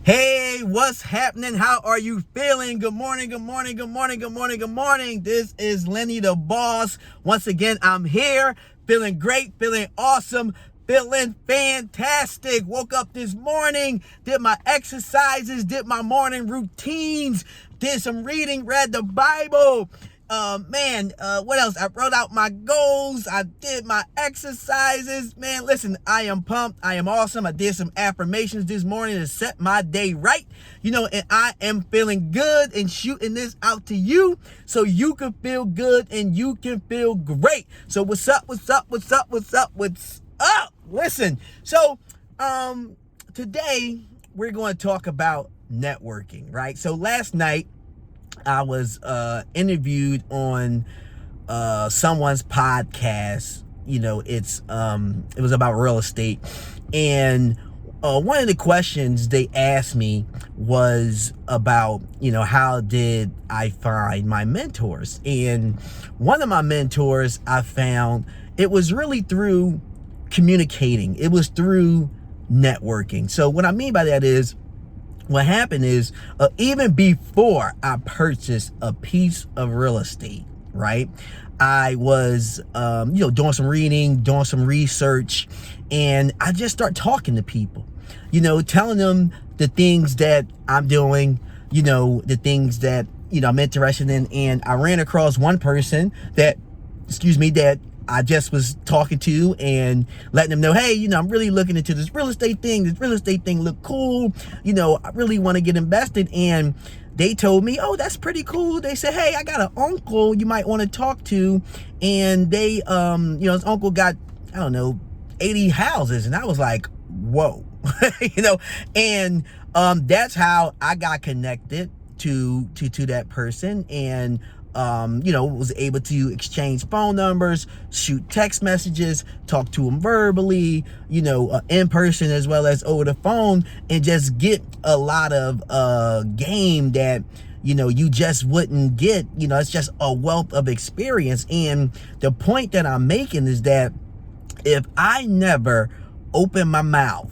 Hey, what's happening? How are you feeling? Good morning, good morning, good morning, good morning, good morning. This is Lenny the Boss. Once again, I'm here, feeling great, feeling awesome, feeling fantastic. Woke up this morning, did my exercises, did my morning routines, did some reading, read the Bible. What else? I wrote out my goals. I did my exercises. Man, listen, I am pumped. I am awesome. I did some affirmations this morning to set my day right. And I am feeling good and shooting this out to you so you can feel good and you can feel great. So what's up? Listen, today we're going to talk about networking, right? So last night, I was interviewed on someone's podcast. It was about real estate, and one of the questions they asked me was about how did I find my mentors. And one of my mentors, I found it was really through communicating. It was through networking. So what I mean by that is, what happened is, even before I purchased a piece of real estate, right, I was, doing some reading, doing some research, and I just start talking to people, telling them the things that I'm doing, the things that, I'm interested in. And I ran across one person that I just was talking to and letting them know, hey, I'm really looking into this real estate thing. This real estate thing look cool. I really want to get invested. And they told me, oh, that's pretty cool. They said, hey, I got an uncle you might want to talk to. And they, his uncle got, 80 houses. And I was like, whoa, and that's how I got connected to that person. And was able to exchange phone numbers, shoot text messages, talk to them verbally, in person as well as over the phone, and just get a lot of game that, you just wouldn't get. It's just a wealth of experience. And the point that I'm making is that if I never open my mouth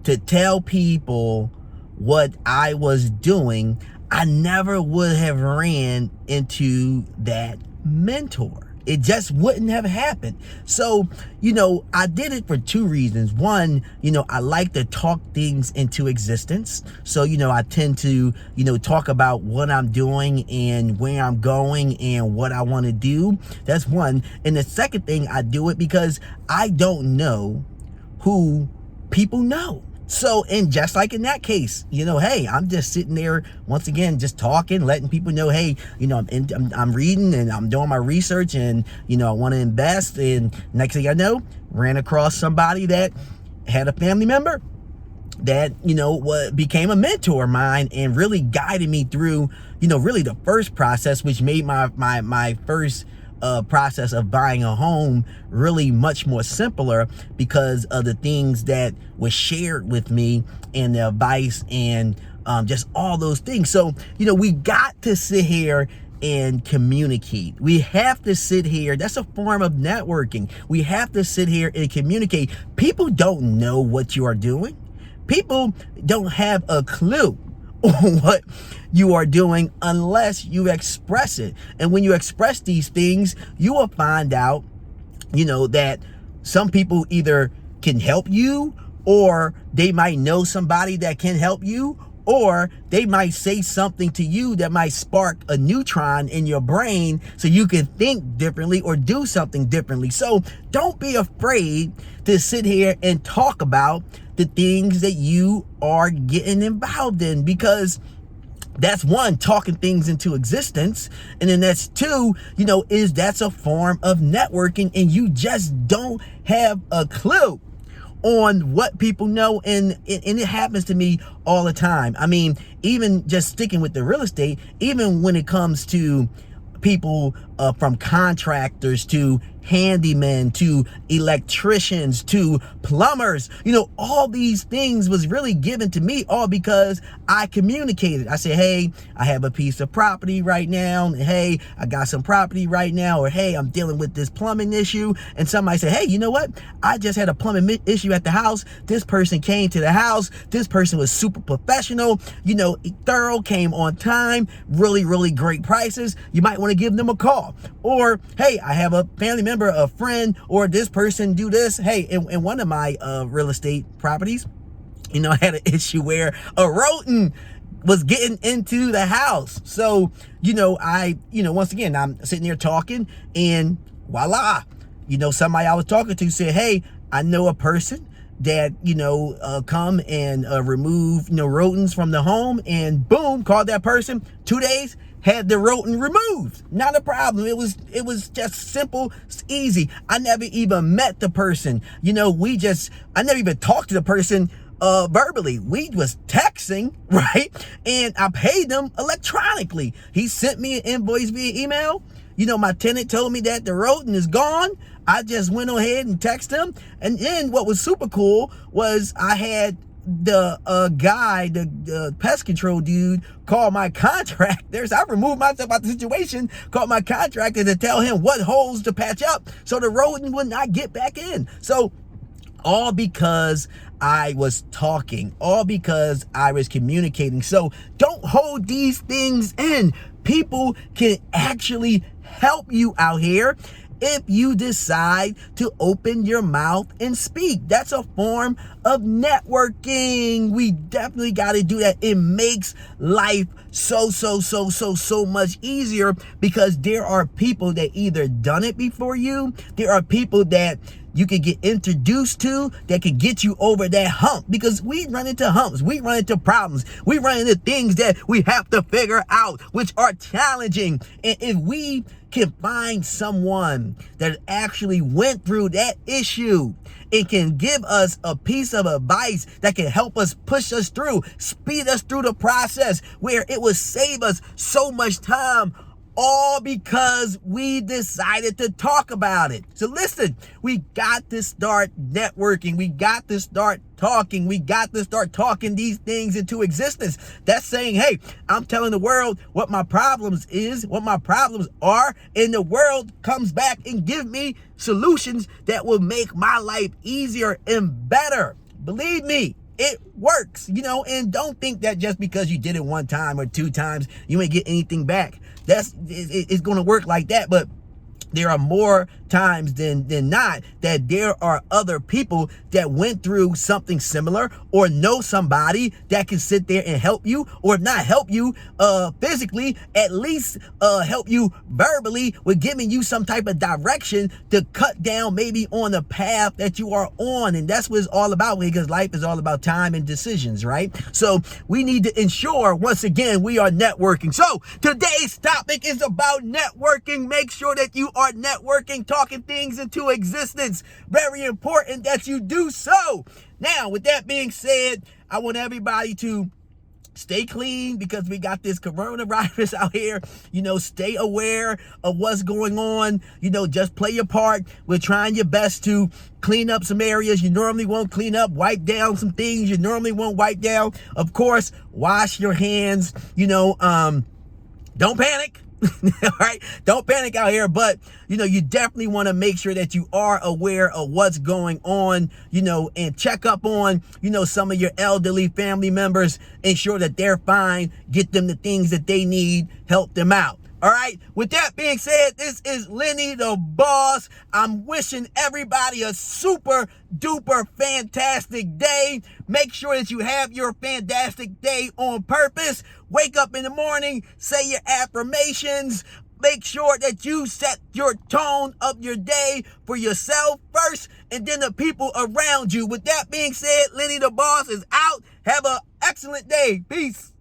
to tell people what I was doing, I never would have ran into that mentor. It just wouldn't have happened. So, I did it for two reasons. One, I like to talk things into existence. So, I tend to, talk about what I'm doing and where I'm going and what I want to do. That's one. And the second thing, I do it because I don't know who people know. So, and just like in that case, hey, I'm just sitting there once again, just talking, letting people know, hey, I'm reading and I'm doing my research, and I want to invest. And next thing I know, ran across somebody that had a family member that became a mentor of mine and really guided me through really the first process, which made my first process of buying a home really much more simpler because of the things that was shared with me and the advice and just all those things. So we got to sit here and communicate. We have to sit here. That's a form of networking. We have to sit here and communicate. People don't know what you are doing. People don't have a clue on what you are doing unless you express it. And when you express these things, you will find out, that some people either can help you, or they might know somebody that can help you, or they might say something to you that might spark a neutron in your brain so you can think differently or do something differently. So don't be afraid to sit here and talk about the things that you are getting involved in, because that's one, talking things into existence. And then that's two, that's a form of networking, and you just don't have a clue on what people know. And it happens to me all the time. I mean, even just sticking with the real estate, even when it comes to people from contractors to handymen to electricians to plumbers. All these things was really given to me all because I communicated. I said, hey, I have a piece of property right now. Hey, I got some property right now. Or hey, I'm dealing with this plumbing issue. And somebody said, hey, you know what? I just had a plumbing issue at the house. This person came to the house. This person was super professional, thorough, came on time, really, really great prices. You might want to give them a call. Or, hey, I have a family member, a friend, or this person do this. Hey, in one of my real estate properties, I had an issue where a rodent was getting into the house. So, once again, I'm sitting there talking and voila, somebody I was talking to said, hey, I know a person that, come and remove, rodents from the home, and boom, called that person. 2 days, had the rodent removed. Not a problem. It was just simple, easy. I never even met the person. I never even talked to the person verbally. We was texting, right? And I paid them electronically. He sent me an invoice via email. My tenant told me that the rodent is gone. I just went ahead and texted him. And then what was super cool was I had the guy, the pest control dude, call my contractors. I removed myself out the situation, called my contractor to tell him what holes to patch up so the rodent would not get back in. So all because I was talking, all because I was communicating. So don't hold these things in. People can actually help you out here if you decide to open your mouth and speak. That's a form of networking. We definitely got to do that. It makes life so much easier because there are people that either done it before you. There are people that you can get introduced to that can get you over that hump, because we run into humps, we run into problems, we run into things that we have to figure out, which are challenging. And if we can find someone that actually went through that issue, it can give us a piece of advice that can help us push us through, speed us through the process, where it will save us so much time, all because we decided to talk about it. So listen, we got to start networking. We got to start talking. We got to start talking these things into existence. That's saying, hey, I'm telling the world what my problems is, what my problems are, and the world comes back and give me solutions that will make my life easier and better. Believe me, it works, and don't think that just because you did it one time or 2 times, you ain't get anything back. It's going to work like that, but there are more times than not that there are other people that went through something similar, or know somebody that can sit there and help you, or if not help you physically, at least help you verbally with giving you some type of direction to cut down maybe on the path that you are on. And that's what it's all about, because life is all about time and decisions, right? So we need to ensure, once again, we are networking. So today's topic is about networking. Make sure that you are networking, talking things into existence. Very important that you do so. Now, with that being said, I want everybody to stay clean, because we got this coronavirus out here. Stay aware of what's going on. Just play your part. We're trying your best to clean up some areas you normally won't clean up, wipe down some things you normally won't wipe down. Of course, wash your hands. Don't panic. All right, don't panic out here, but you definitely want to make sure that you are aware of what's going on, and check up on some of your elderly family members, ensure that they're fine, get them the things that they need, help them out. All right, with that being said, this is Lenny the Boss. I'm wishing everybody a super duper fantastic day. Make sure that you have your fantastic day on purpose. Wake up in the morning, say your affirmations. Make sure that you set your tone of your day for yourself first, and then the people around you. With that being said, Lenny the Boss is out. Have an excellent day. Peace.